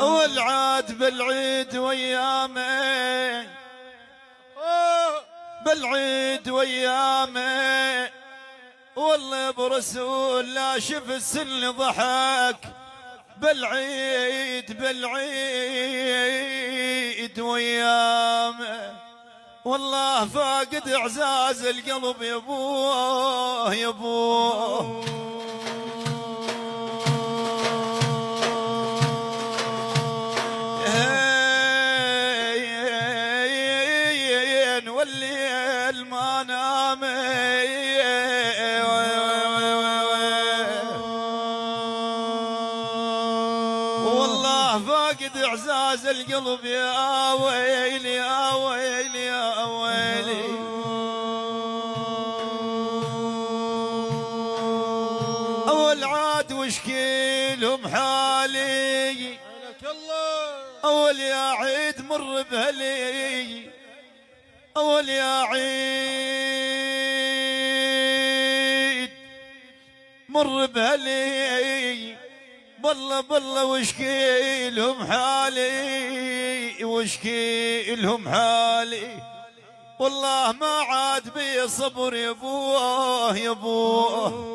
والعاد بالعيد ويامه، بالعيد ويامه، والله برسول لا شف السن ضحك، بالعيد بالعيد ويامه، والله فاقد اعزاز القلب يا ابوه يا ابوه. والليل ما نام والله فاقد اعزاز القلب يا ويلي يا ويلي يا ويلي. اول عاد وشكيلهم حالي، اول يا عيد مر بهلي، اول يا عيد مر بهلي، بالله بالله وشكيلهم حالي وشكيلهم حالي، والله ما عاد بي صبر يا ابوه يا ابوه.